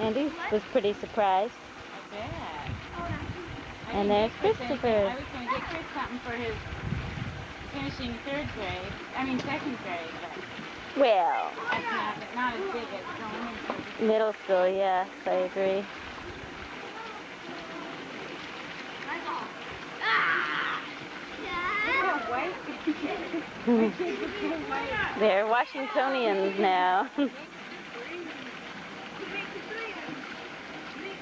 Andy was pretty surprised. I bet. And there's Christopher. I was going to get Chris something for his finishing second grade, but Well, that's not as big as going into middle school, yes, I agree. They're Washingtonians now.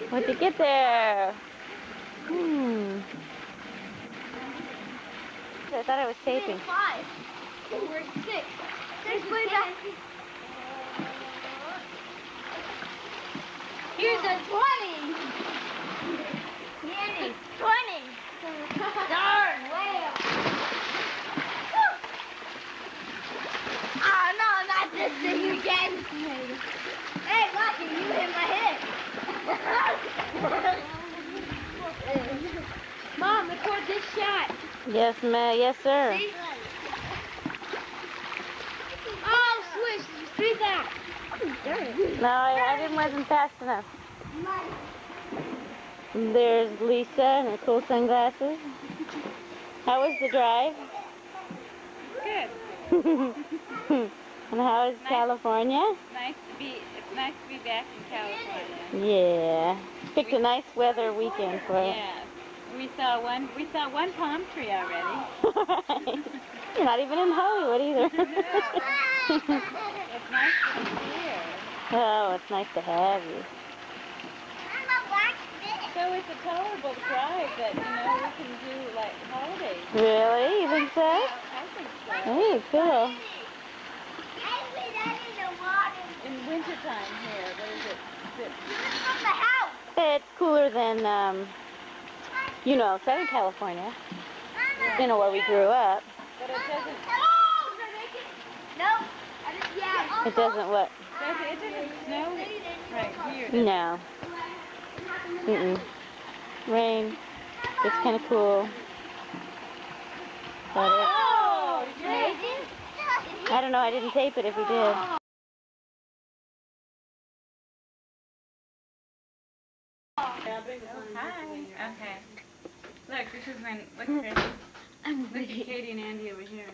What'd you get there? I thought I was taping. 5. We're 6. 6 way back. Here's a 20. Yanny, 20. Darn, way up. Oh, no, not this thing again. Hey, Lucky, you hit my head. Mom, record this shot. Yes, ma'am. Yes, sir. See? Oh, Swish, did you see that? No, I wasn't fast enough. There's Lisa and her cool sunglasses. How was the drive? Good. And how is California? It's nice to be back in California. Yeah. Picked a nice weather weekend for it. Yeah. We saw one palm tree already. You're not even in Hollywood either. It's nice to be here. Oh, it's nice to have you. So it's a tolerable drive that, we can do like holidays. Really? You think so? I think so. Hey, cool. In wintertime here, what is it? It's cooler than, Southern California. Where we grew up. But it doesn't. It doesn't what? It doesn't snow right here. No. Rain. It's kind of cool. But I don't know. I didn't tape it if we did. Hi. Okay. Look, this is when. Look at Katie and Andy over here.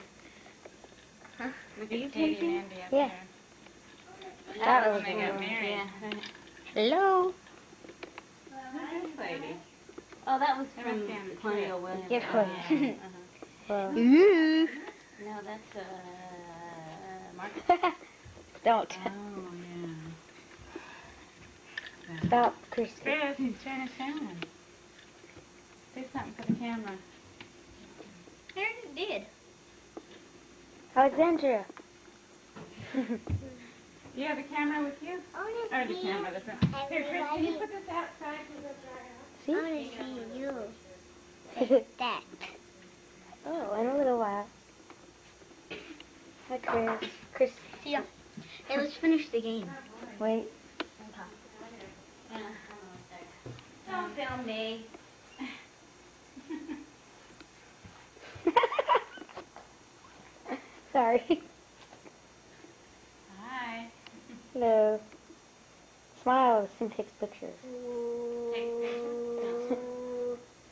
Huh? Look at Katie and Andy up Yeah. here. That was when they got married. Yeah. Hello. Who's this lady? Oh, that was from Colonial Williams. Yeah, Well. No, that's Mark. Don't. Oh, yeah. Stop, Christy. Chris, he's trying to sound. Say something for the camera. I already did. Alexandria. You have the camera with you? Or the camera, the front. Here, Chris, can you put this outside to the dryer? See? I want to see you. That. Oh, in a little while. Hi, Chris. Chris. See ya. Hey, let's finish the game. Wait. Don't film me. Sorry. Hi. Hello. Smile. Sim takes pictures.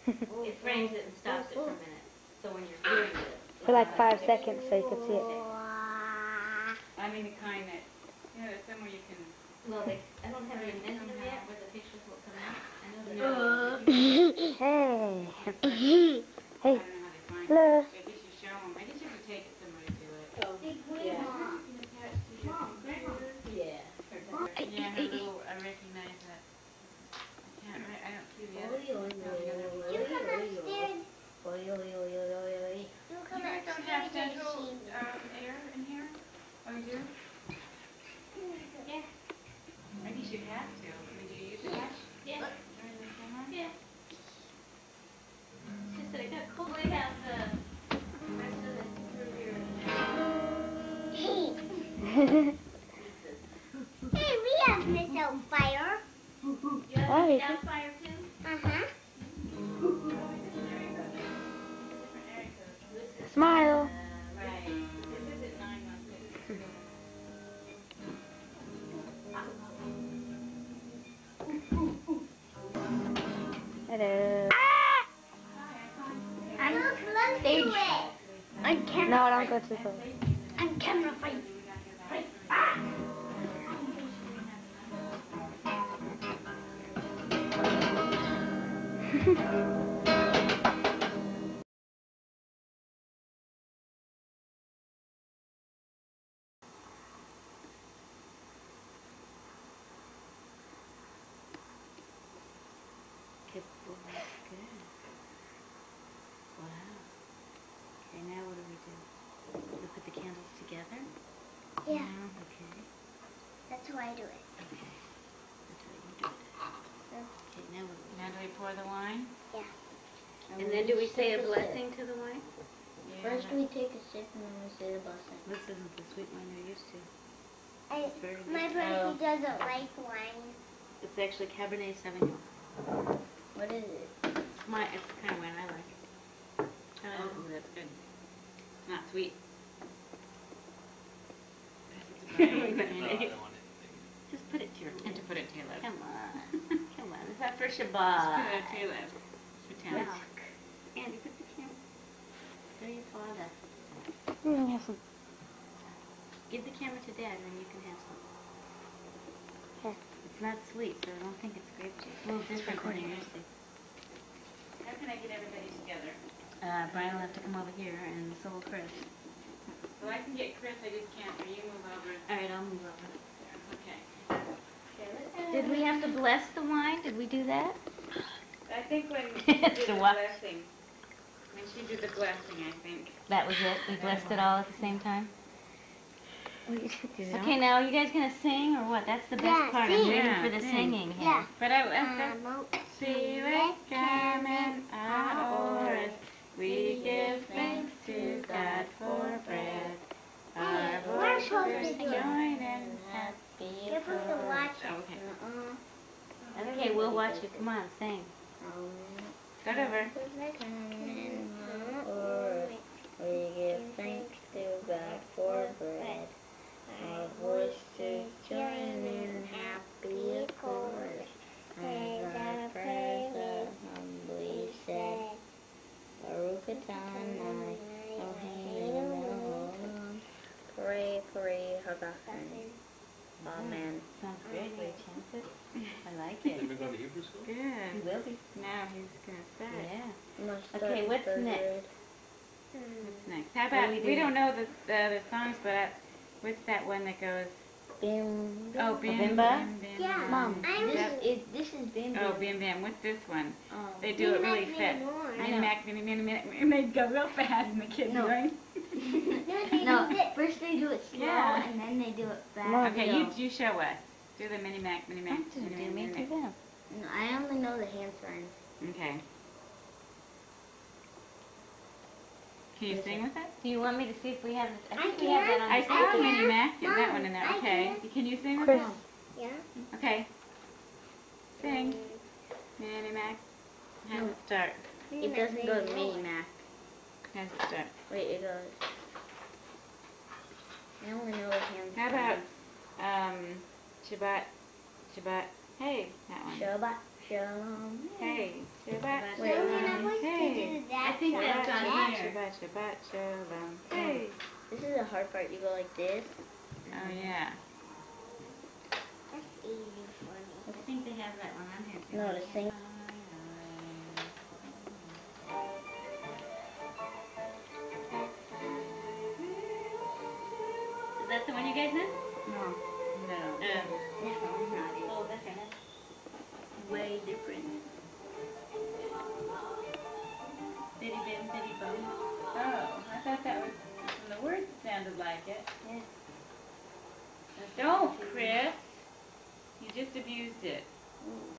It frames it and stops it for a minute. So when you're doing it. For like 5 seconds so you can see it. I mean the kind that, there's somewhere you can... Well, I don't have any invented yet where the pictures will come out. I know they're Hey. I Hey. don't know how they find Hello. it. I guess you show them. I guess you have to take it somewhere to do it. Yeah. Yeah, her little, I recognize that. I don't see the other. You come upstairs. You You guys don't have central air in here? Oh, you do? Yeah. I guess you have to. Do you use it much? Yeah. During the summer? Yeah. It's just that I got cool. They have the rest of it through here. Hey, we have Miss Fire. You have Oh, the you down fire too? Uh-huh. Smile. Right. This isn't 916. Hello. I'm stage. On camera. No, don't go too close. On camera fight. Good boy. Good. Wow. Okay, now what do we do? We put the candles together? Yeah, Okay. that's how I do it. Okay. That's how you do it. Okay, now what do we do? Now do we pour the wine? Yeah. And then do we say a blessing to the wine? First we take a sip and then we say the blessing. This isn't the sweet wine you're used to. I, It's very my good. brother, he doesn't like wine. It's actually Cabernet Sauvignon. What is it? It's the kind of wine I like. Oh, that's good. It's not sweet. Just put it to your lips. And to put it to your lips. Come on. Come on. Is that for Just put Shabbat? it to your lips. Pretend. Yuck. Andy, put the camera. Go to your father. Have some. Give the camera to Dad, and then you can have some. Here. It's not sweet, so I don't think it's grape juice. A little different than yours. How can I get everybody together? Brian will have to come over here, and so will Chris. Well, I can get Chris, I just can't. Will you move over? All right, I'll move over. Okay. Did we have to bless the wine? Did we do that? I think when she did the what? blessing. When she did the blessing, I think. That was it? We blessed it all at the same time? Okay, Okay, now are you guys going to sing or what? That's the best Yeah, part. sing. I'm waiting Yeah, for the sing. singing here. Yeah. But Silet Carmen Aores, we give thanks to God for bread. Our we're supposed to voices do it. join in happy You're supposed to chorus. watch it. Okay. Okay, we'll watch you. Come on, sing. Start over. We give thanks to God for bread. Our voices join in happy chorus. As our prayers humbly said, Baruch atah Adonai Eloheinu Pray, Hagafen. Amen. Sounds great. You chanted. I like it. Have you gone to Hebrew school? You Good. will be. Now he's going to start. Yeah. Okay, what's next? What's next? How What do about, we do we don't know the songs, but what's that one that goes, Bim. oh, Bim, Bimba? Bim, Bim, Yeah, Bim. Mom. This This is Bim. Oh, Bim Bam. What's this one? Oh. They do it really fast. Mini Mac, and they go real fast, and the kids No. going. No, first they do it slow Yeah. and then they do it fast. Okay, you show us. Do the Mini Mac, Mini Mac. Do Mini Mac, me Mini to Mac. them. No, I only know the hand signs. Okay. Can you sing with us? Do you want me to see if we have? I I think we have that on I the saw can. Mini Mac. Get that Mom, one in there. I Okay. Can you sing with Chris. us? Yeah. Okay. Sing. Mini Mac. How's it start? It doesn't go to Mini Mac. How's it start? Wait, it goes. I only know the hand How about Shabbat, Shabbat, hey, that one. Shabbat Shalom. Hey, Shabbat, Wait, Shalom, hey. I think that's Shabbat, on here. Shabbat, Shabbat, Shalom, hey. This is the hard part. You go like this. Oh yeah. That's easy for me. I think they have that one on here. No, to sing. Is that the one you guys know? No. No. This one's not it. Oh, that's right. Way different. Bitty bim, bitty bum. Oh, I thought that was, the words sounded like it. Yeah. Don't, Chris. You just abused it. Mm.